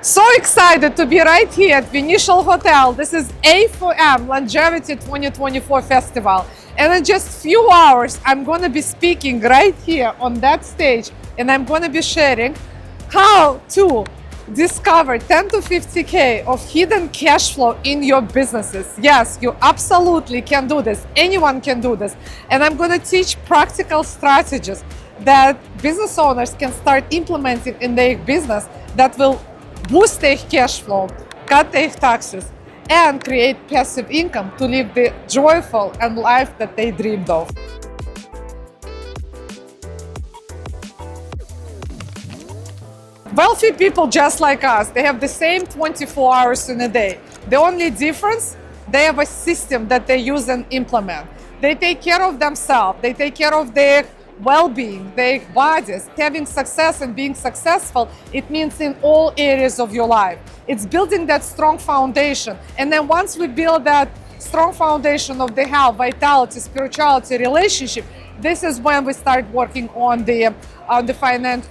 So excited to be right here at Venetian Hotel. This is A4M Longevity 2024 Festival. And in just few hours, I'm going to be speaking right here on that stage, and I'm going to be sharing how to discover 10 to 50K of hidden cash flow in your businesses. Yes, you absolutely can do this. Anyone can do this. And I'm going to teach practical strategies that business owners can start implementing in their business that will boost their cash flow, cut their taxes, and create passive income to live the joyful and life that they dreamed of. Wealthy people just like us, they have the same 24 hours in a day. The only difference, they have a system that they use and implement. They take care of themselves, they take care of their well-being, their bodies. Having success and being successful, it means in all areas of your life. It's building that strong foundation. And then once we build that strong foundation of the health, vitality, spirituality, relationship, this is when we start working on the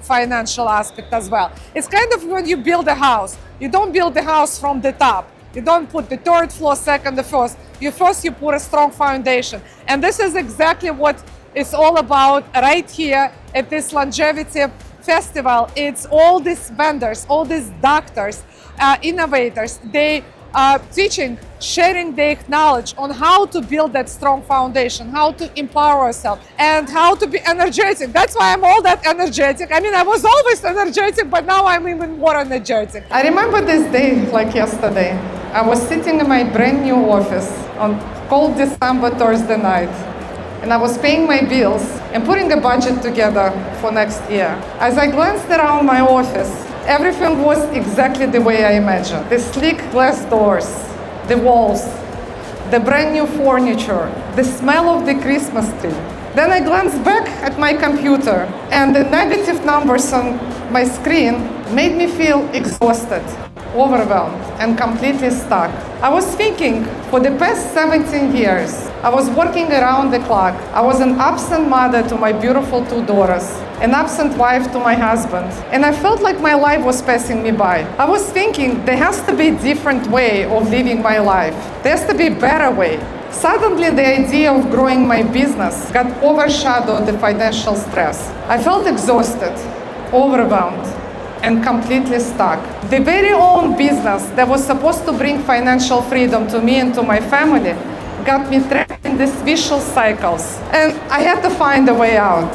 financial aspect as well. It's kind of when you build a house. You don't build the house from the top. You don't put the third floor, second, the first. You put a strong foundation. And this is exactly what it's all about right here at this longevity festival. It's all these vendors, all these doctors, innovators. They are teaching, sharing their knowledge on how to build that strong foundation, how to empower ourselves, and how to be energetic. That's why I'm all that energetic. I mean, I was always energetic, but now I'm even more energetic. I remember this day like yesterday. I was sitting in my brand new office on cold December Thursday night. And I was paying my bills and putting a budget together for next year. As I glanced around my office, everything was exactly the way I imagined. The sleek glass doors, the walls, the brand new furniture, the smell of the Christmas tree. Then I glanced back at my computer, and the negative numbers on my screen made me feel exhausted, overwhelmed, and completely stuck. I was thinking, for the past 17 years, I was working around the clock. I was an absent mother to my beautiful 2 daughters, an absent wife to my husband, and I felt like my life was passing me by. I was thinking, there has to be a different way of living my life. There has to be a better way. Suddenly, the idea of growing my business got overshadowed the financial stress. I felt exhausted, overwhelmed, and completely stuck. The very own business that was supposed to bring financial freedom to me and to my family got me trapped in these vicious cycles, and I had to find a way out.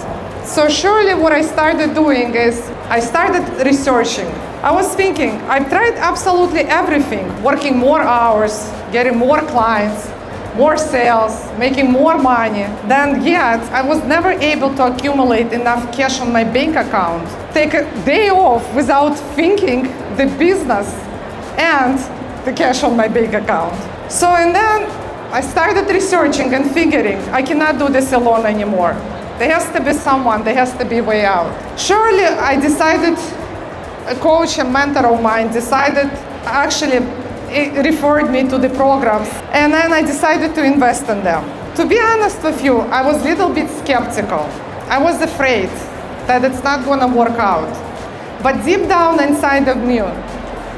So surely what I started doing is I started researching. I was thinking, I've tried absolutely everything, working more hours, getting more clients, more sales, making more money. Then yet I was never able to accumulate enough cash on my bank account. Take a day off without thinking the business and the cash on my bank account. And then I started researching and figuring I cannot do this alone anymore. There has to be someone, there has to be a way out. Surely I decided, a coach and mentor of mine actually referred me to the programs, and then I decided to invest in them. To be honest with you, I was a little bit skeptical. I was afraid that it's not gonna work out. But deep down inside of me,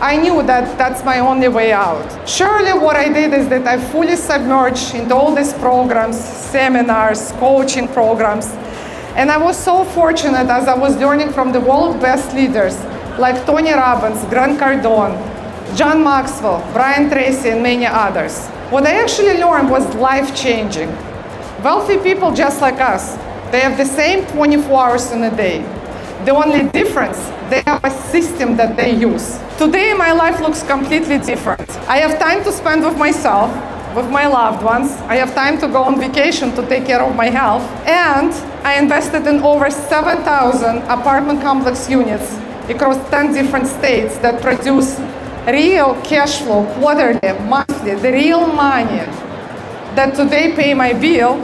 I knew that that's my only way out. Surely what I did is that I fully submerged into all these programs, seminars, coaching programs. And I was so fortunate as I was learning from the world's best leaders like Tony Robbins, Grant Cardone, John Maxwell, Brian Tracy, and many others. What I actually learned was life-changing. Wealthy people just like us, they have the same 24 hours in a day. The only difference, they have a system that they use. Today, my life looks completely different. I have time to spend with myself, with my loved ones. I have time to go on vacation to take care of my health. And I invested in over 7,000 apartment complex units across 10 different states that produce real cash flow, quarterly, monthly, the real money that today pay my bill,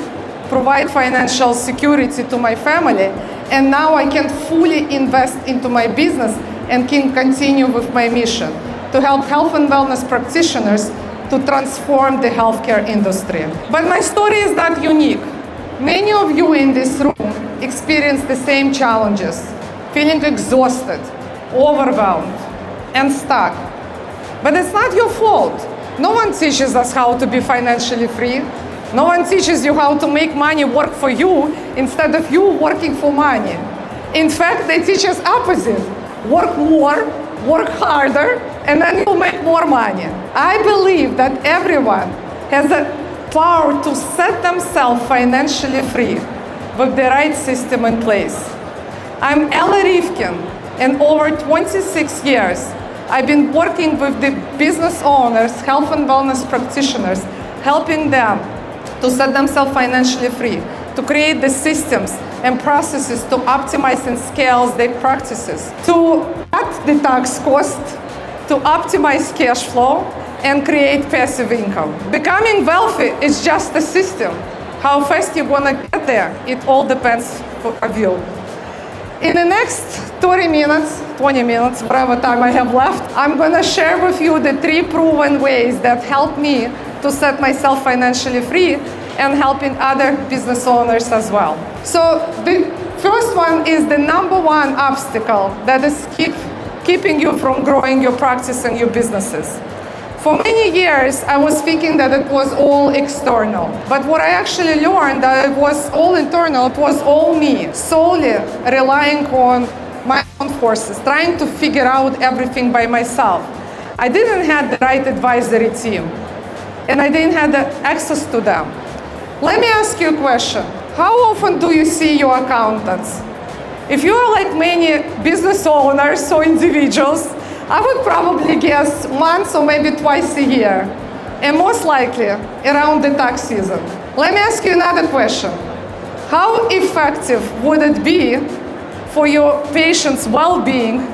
provide financial security to my family, and now I can fully invest into my business and can continue with my mission to help health and wellness practitioners to transform the healthcare industry. But my story is not unique. Many of you in this room experience the same challenges, feeling exhausted, overwhelmed, and stuck. But it's not your fault. No one teaches us how to be financially free. No one teaches you how to make money work for you instead of you working for money. In fact, they teach us opposite. Work more, work harder, and then you'll make more money. I believe that everyone has the power to set themselves financially free with the right system in place. I'm Ella Rivkin, and over 26 years, I've been working with the business owners, health and wellness practitioners, helping them to set themselves financially free, to create the systems and processes to optimize and scale their practices, to cut the tax cost, to optimize cash flow, and create passive income. Becoming wealthy is just a system. How fast you're gonna get there, it all depends on you. In the next 20 minutes, whatever time I have left, I'm gonna share with you the 3 proven ways that help me to set myself financially free and helping other business owners as well. So the first one is the number one obstacle that is keeping you from growing your practice and your businesses. For many years, I was thinking that it was all external. But what I actually learned that it was all internal, it was all me, solely relying on my own forces, trying to figure out everything by myself. I didn't have the right advisory team, and I didn't have the access to them. Let me ask you a question. How often do you see your accountants? If you are like many business owners or individuals, I would probably guess once or maybe twice a year, and most likely around the tax season. Let me ask you another question. How effective would it be for your patients' well-being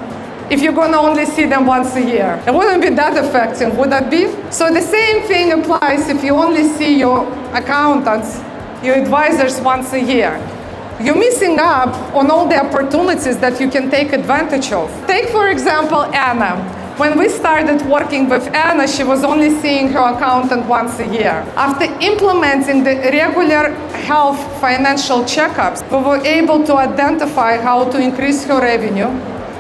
if you're gonna only see them once a year? It wouldn't be that effective, would that be? So the same thing applies if you only see your accountants, your advisors once a year. You're missing out on all the opportunities that you can take advantage of. Take, for example, Anna. When we started working with Anna, she was only seeing her accountant once a year. After implementing the regular health financial checkups, we were able to identify how to increase her revenue,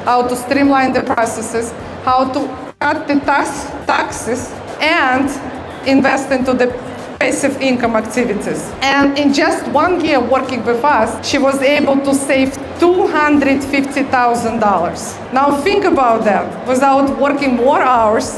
how to streamline the processes, how to cut the taxes, and invest into the passive income activities. And in just 1 year working with us, she was able to save $250,000. Now think about that. Without working more hours,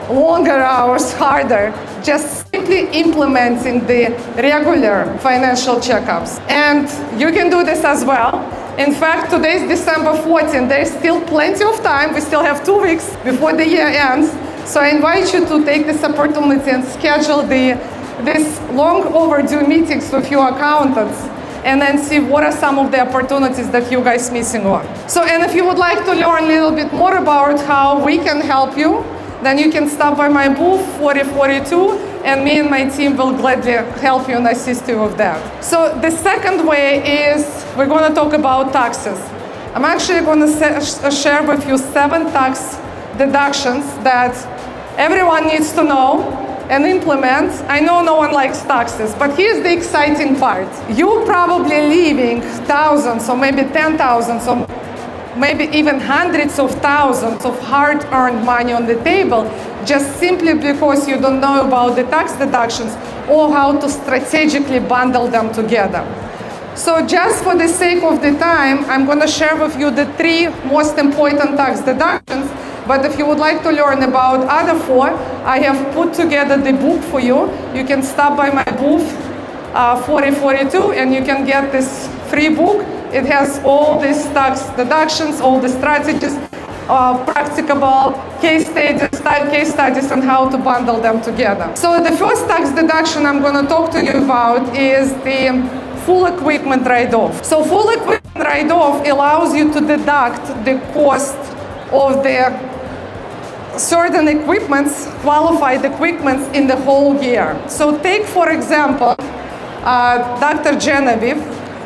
longer hours, harder, just simply implementing the regular financial checkups. And you can do this as well. In fact, today is December 14th. There's still plenty of time. We still have 2 weeks before the year ends. So I invite you to take this opportunity and schedule these long overdue meetings with your accountants and then see what are some of the opportunities that you guys missing on. So, and if you would like to learn a little bit more about how we can help you, then you can stop by my booth 4042 and me and my team will gladly help you and assist you with that. So the second way is we're going to talk about taxes. I'm actually going to share with you 7 tax deductions that everyone needs to know and implement. I know no one likes taxes, but here's the exciting part. You're probably leaving thousands or maybe 10,000 or maybe even hundreds of thousands of hard-earned money on the table just simply because you don't know about the tax deductions or how to strategically bundle them together. So just for the sake of the time, I'm going to share with you the 3 most important tax deductions. But if you would like to learn about other 4, I have put together the book for you. You can stop by my booth 4042 and you can get this free book. It has all these tax deductions, all the strategies, practicable case studies on how to bundle them together. So the first tax deduction I'm going to talk to you about is the full equipment write-off. So full equipment write-off allows you to deduct the cost of the certain equipments, qualified equipments in the whole year. So take, for example, Dr. Genevieve.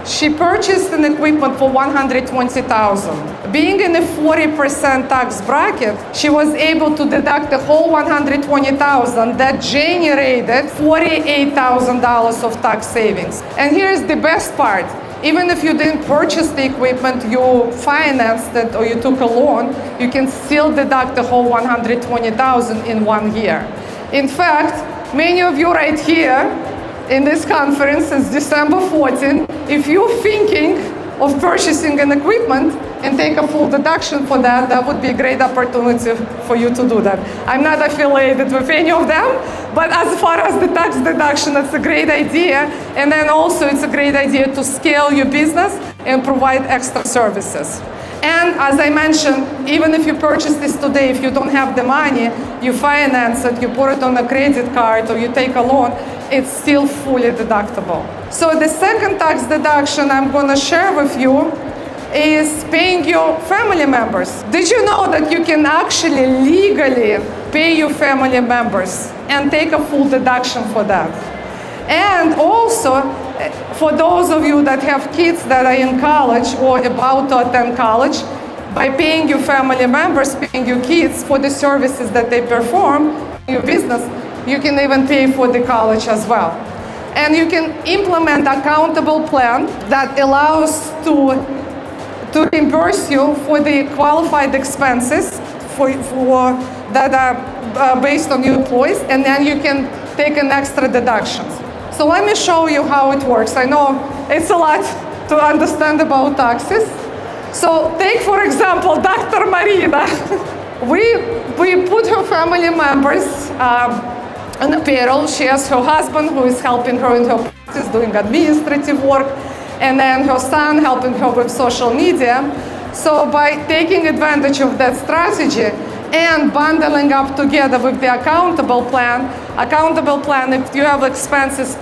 She purchased an equipment for $120,000. Being in a 40% tax bracket, she was able to deduct the whole $120,000 that generated $48,000 of tax savings. And here's the best part. Even if you didn't purchase the equipment, you financed it or you took a loan, you can still deduct the whole $120,000 in 1 year. In fact, many of you right here in this conference since December 14, if you're thinking of purchasing an equipment and take a full deduction for that, that would be a great opportunity for you to do that. I'm not affiliated with any of them, but as far as the tax deduction, it's a great idea. And then also it's a great idea to scale your business and provide extra services. And as I mentioned, even if you purchase this today, if you don't have the money, you finance it, you put it on a credit card, or you take a loan, it's still fully deductible. So the second tax deduction I'm going to share with you is paying your family members. Did you know that you can actually legally pay your family members and take a full deduction for that? And also, for those of you that have kids that are in college or about to attend college, by paying your family members, paying your kids for the services that they perform in your business, you can even pay for the college as well. And you can implement accountable plan that allows to reimburse you for the qualified expenses for that are based on your employees, and then you can take an extra deduction. So let me show you how it works. I know it's a lot to understand about taxes. So take, for example, Dr. Marina. we put her family members on a payroll. She has her husband who is helping her in her practice, doing administrative work, and then her son helping her with social media. So by taking advantage of that strategy and bundling up together with the accountable plan, if you have expenses,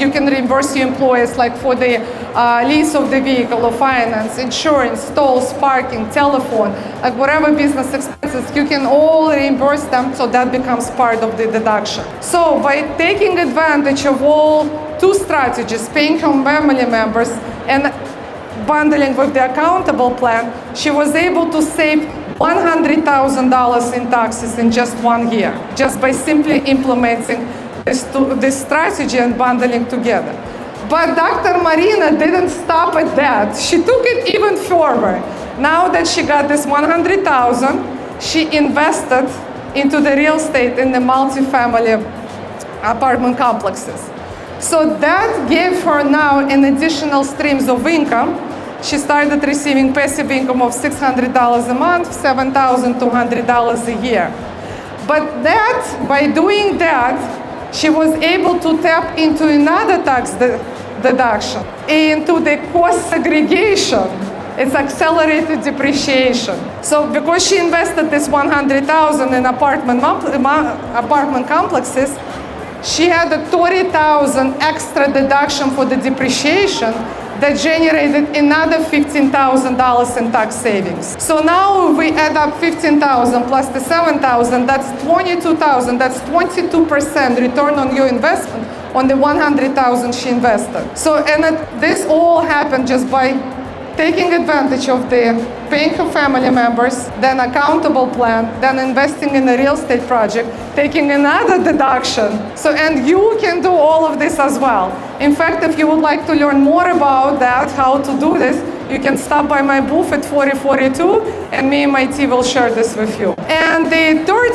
you can reimburse your employees, like for the lease of the vehicle or finance, insurance, tolls, parking, telephone, like whatever business expenses, you can all reimburse them, so that becomes part of the deduction. So by taking advantage of all two strategies, paying her family members and bundling with the accountable plan, she was able to save $100,000 in taxes in just 1 year, just by simply implementing this strategy and bundling together. But Dr. Marina didn't stop at that. She took it even further. Now that she got this $100,000, she invested into the real estate in the multifamily apartment complexes. So that gave her now an additional streams of income. She started receiving passive income of $600 a month, $7,200 a year. But that, by doing that, she was able to tap into another tax deduction, into the cost segregation. It's accelerated depreciation. So because she invested this $100,000 in apartment complexes, she had a $30,000 extra deduction for the depreciation that generated another $15,000 in tax savings. So now we add up $15,000 plus the $7,000, that's $22,000, that's 22% return on your investment on the $100,000 she invested. So, and this all happened just by taking advantage of the paying her family members, then accountable plan, then investing in a real estate project, taking another deduction. So, and you can do all of this as well. In fact, if you would like to learn more about that, how to do this, you can stop by my booth at 4042, and me and my team will share this with you. And the third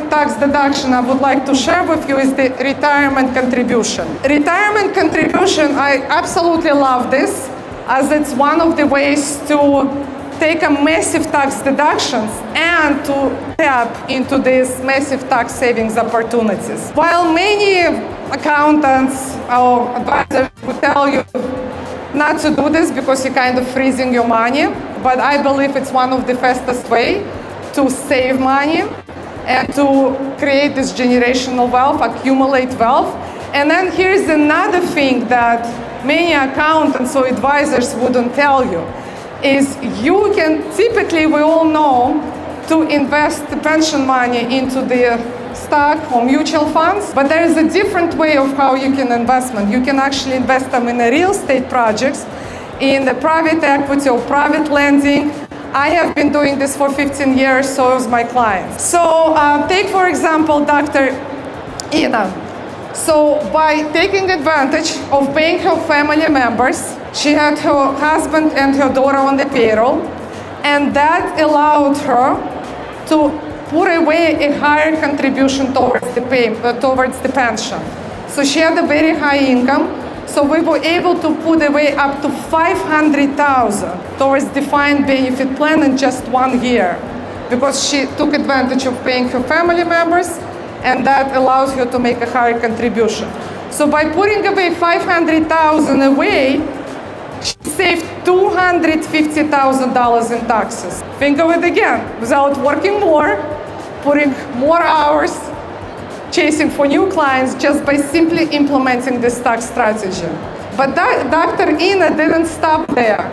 tax deduction I would like to share with you is the retirement contribution. Retirement contribution, I absolutely love this, as it's one of the ways to take a massive tax deductions and to tap into these massive tax savings opportunities. While many accountants or advisors would tell you not to do this because you're kind of freezing your money, but I believe it's one of the fastest way to save money and to create this generational wealth, accumulate wealth. And then here's another thing that many accountants or advisors wouldn't tell you, is you can, typically we all know, to invest the pension money into the stock or mutual funds, but there is a different way of how you can investment. You can actually invest them in the real estate projects, in the private equity or private lending. I have been doing this for 15 years, so is my clients. So take for example Dr. Ina. So by taking advantage of paying her family members, She had her husband and her daughter on the payroll, and that allowed her to put away a higher contribution towards the pension. So she had a very high income, so we were able to put away up to $500,000 towards defined benefit plan in just 1 year, because she took advantage of paying her family members, and that allows her to make a higher contribution. So by putting away $500,000 away, she saved $250,000 in taxes. Think of it again, without working more, putting more hours, chasing for new clients, just by simply implementing this tax strategy. But Dr. Ina didn't stop there.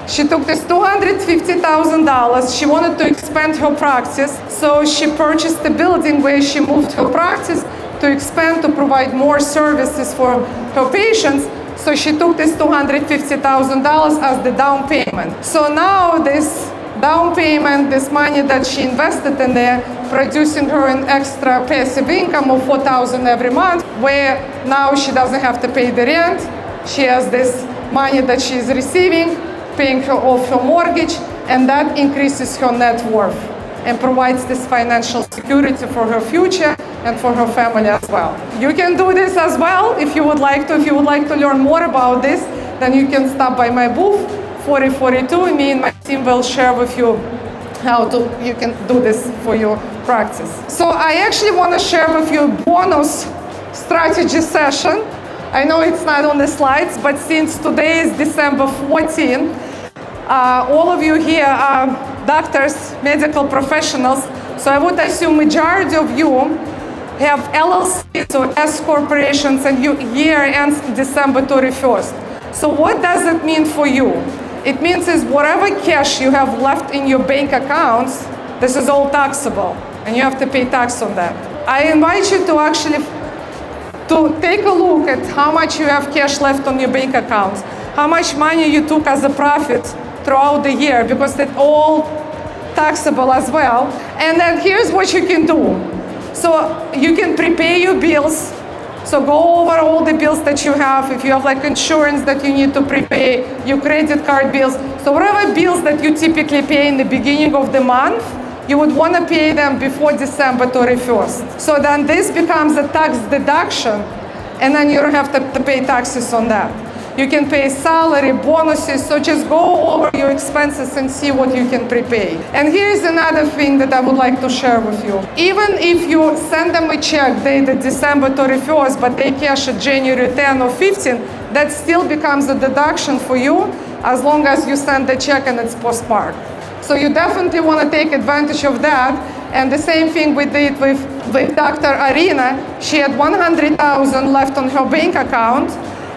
She took this $250,000, she wanted to expand her practice, so she purchased a building where she moved her practice to expand, to provide more services for her patients. So she took this $250,000 as the down payment. So now this down payment, this money that she invested in there, producing her an extra passive income of $4,000 every month, where now she doesn't have to pay the rent. She has this money that she is receiving, paying her off her mortgage, and that increases her net worth and provides this financial security for her future and for her family as well. You can do this as well if you would like to. If you would like to learn more about this, then you can stop by my booth, 4042, and me and my team will share with you how you can do this for your practice. So I actually want to share with you a bonus strategy session. I know it's not on the slides, but since today is December 14, all of you here are doctors, medical professionals, so I would assume majority of you have LLCs or S corporations and your year ends December 31st. So what does it mean for you? It means is whatever cash you have left in your bank accounts, this is all taxable, and you have to pay tax on that. I invite you to actually take a look at how much you have cash left on your bank accounts, how much money you took as a profit throughout the year, because it's all taxable as well. And then here's what you can do. So you can prepay your bills. So go over all the bills that you have. If you have like insurance that you need to prepay, your credit card bills. So whatever bills that you typically pay in the beginning of the month, you would want to pay them before December 31st. So then this becomes a tax deduction, and then you don't have to pay taxes on that. You can pay salary, bonuses, so just go over your expenses and see what you can prepay. And here's another thing that I would like to share with you. Even if you send them a check dated December 31st, but they cash it January 10 or 15, that still becomes a deduction for you as long as you send the check and it's postmarked. So you definitely want to take advantage of that. And the same thing we did with Dr. Arina. She had $100,000 left on her bank account.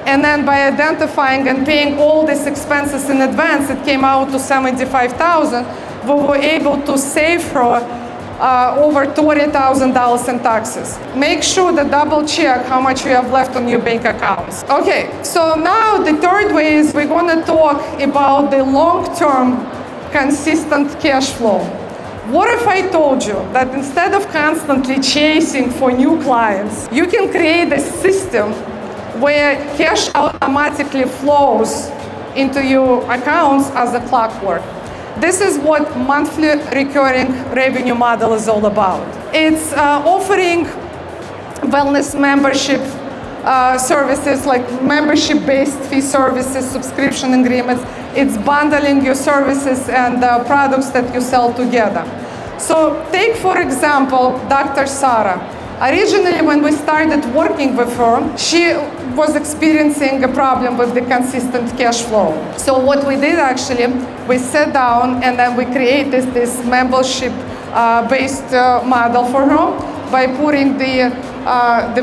And then by identifying and paying all these expenses in advance, it came out to $75,000. We were able to save her over $20,000 in taxes. Make sure to double check how much you have left on your bank accounts. Okay, so now the third way is we're going to talk about the long-term consistent cash flow. What if I told you that instead of constantly chasing for new clients, you can create a system where cash automatically flows into your accounts as a clockwork? This is what monthly recurring revenue model is all about. It's offering wellness membership services like membership-based fee services, subscription agreements. It's bundling your services and products that you sell together. So take, for example, Dr. Sarah. Originally, when we started working with her, she was experiencing a problem with the consistent cash flow. So what we did actually, we sat down and then we created this membership-based model for her by putting the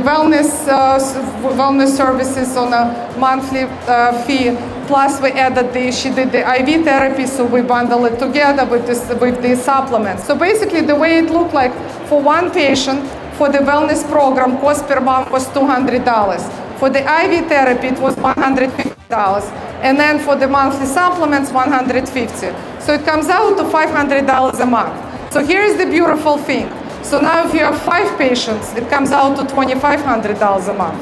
wellness services on a monthly fee. Plus, we added she did the IV therapy, so we bundle it together with the supplements. So basically, the way it looked like for one patient, for the wellness program, cost per month was $200. For the IV therapy, it was $150. And then for the monthly supplements, $150. So it comes out to $500 a month. So here's the beautiful thing. So now if you have 5 patients, it comes out to $2,500 a month.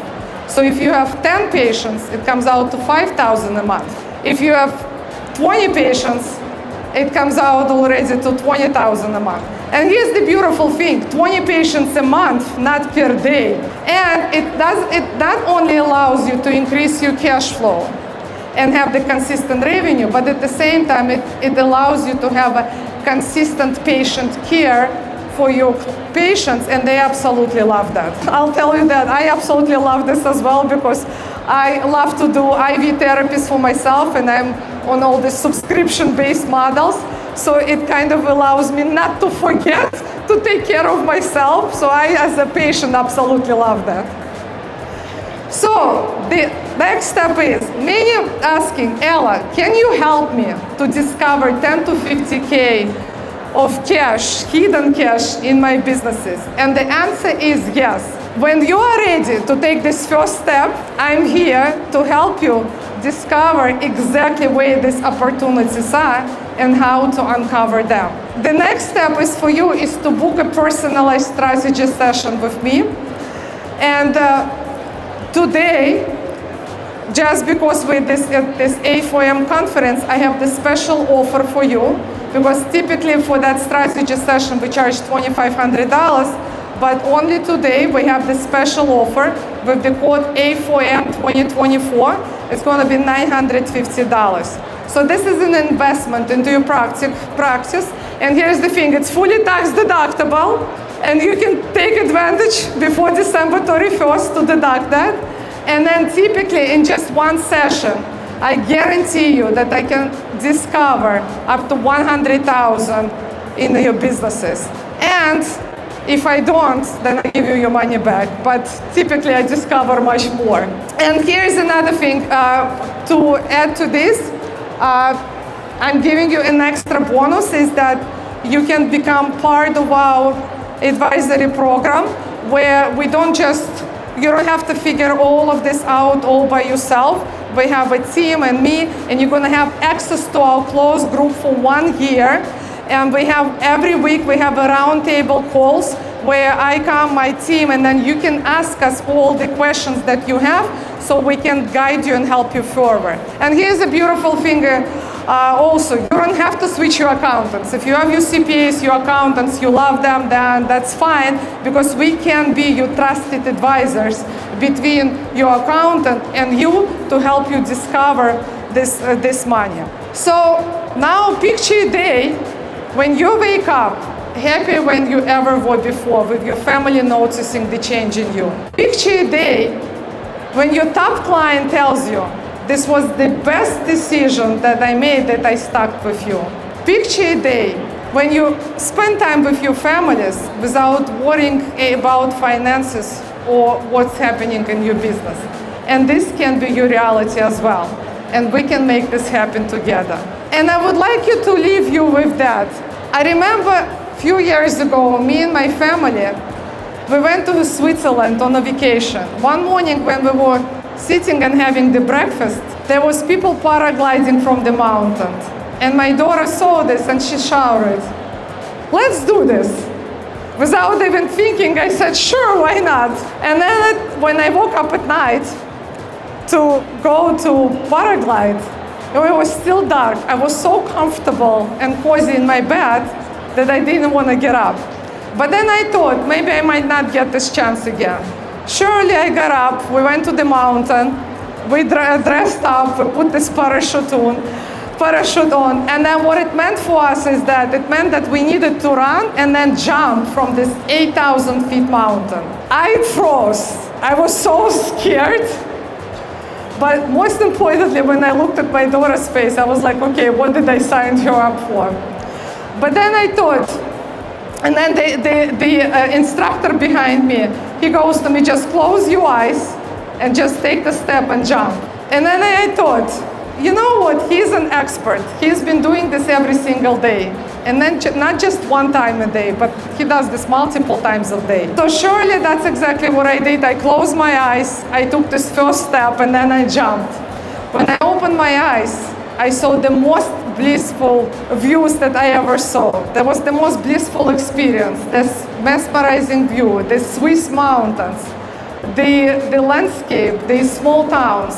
So if you have 10 patients, it comes out to $5,000 a month. If you have 20 patients, it comes out already to 20,000 a month. And here's the beautiful thing, 20 patients a month, not per day. And it not only allows you to increase your cash flow and have the consistent revenue, but at the same time, it allows you to have a consistent patient care for your patients, and they absolutely love that. I'll tell you that I absolutely love this as well, because I love to do IV therapies for myself, and I'm on all these subscription-based models. So it kind of allows me not to forget to take care of myself. So I, as a patient, absolutely love that. So the next step is, many asking, Ella, can you help me to discover 10 to 50K of cash, hidden cash in my businesses? And the answer is yes. When you are ready to take this first step, I'm here to help you discover exactly where these opportunities are and how to uncover them. The next step is for you is to book a personalized strategy session with me. And today, just because with this A4M conference, I have this special offer for you, because typically for that strategy session we charge $2,500, but only today we have this special offer with the code A4M 2024. It's going to be $950. So this is an investment into your practice. And here's the thing, it's fully tax deductible, and you can take advantage before December 31st to deduct that. And then typically in just one session, I guarantee you that I can discover up to 100,000 in your businesses. And if I don't, then I give you your money back. But typically I discover much more. And here's another thing to add to this. I'm giving you an extra bonus, is that you can become part of our advisory program, where we don't just, you don't have to figure all of this out all by yourself. We have a team and me, and you're going to have access to our closed group for 1 year. And we have, every week we have a roundtable calls where I come, my team, and then you can ask us all the questions that you have, so we can guide you and help you forward. And here's a beautiful thing also, you don't have to switch your accountants. If you have your CPAs, your accountants, you love them, then that's fine, because we can be your trusted advisors between your accountant and you to help you discover this money. So now picture a day when you wake up happy when you ever were before, with your family noticing the change in you. Picture a day when your top client tells you, this was the best decision that I made, that I stuck with you. Picture a day when you spend time with your families without worrying about finances or what's happening in your business. And this can be your reality as well. And we can make this happen together. And I would like you to leave you with that. I remember a few years ago, me and my family, we went to Switzerland on a vacation. One morning when we were sitting and having the breakfast, there was people paragliding from the mountain. And my daughter saw this and she shouted, "Let's do this." Without even thinking, I said, "Sure, why not?" And then when I woke up at night to go to paraglide, it was still dark. I was so comfortable and cozy in my bed that I didn't want to get up. But then I thought, maybe I might not get this chance again. Surely I got up, we went to the mountain, we dressed up, we put this parachute on, and then what it meant for us is that it meant that we needed to run and then jump from this 8,000 feet mountain. I froze. I was so scared. But most importantly, when I looked at my daughter's face, I was like, okay, what did I sign her up for? But then I thought, and then the instructor behind me, he goes to me, just close your eyes and just take the step and jump. And then I thought, you know what, he's an expert. He's been doing this every single day. And then not just one time a day, but he does this multiple times a day. So surely that's exactly what I did. I closed my eyes, I took this first step, and then I jumped. When I opened my eyes, I saw the most blissful views that I ever saw. That was the most blissful experience. This mesmerizing view, the Swiss mountains, the landscape, the small towns.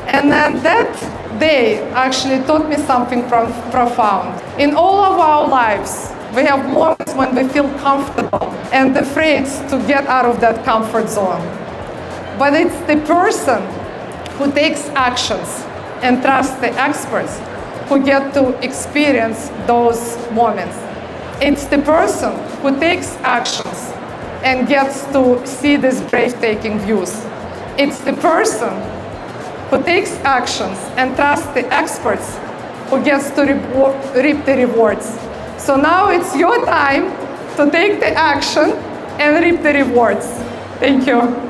And then that They actually taught me something profound. In all of our lives, we have moments when we feel comfortable and afraid to get out of that comfort zone. But it's the person who takes actions and trusts the experts who get to experience those moments. It's the person who takes actions and gets to see these breathtaking views. It's the person who takes actions and trusts the experts who gets to reap the rewards. So now it's your time to take the action and reap the rewards. Thank you.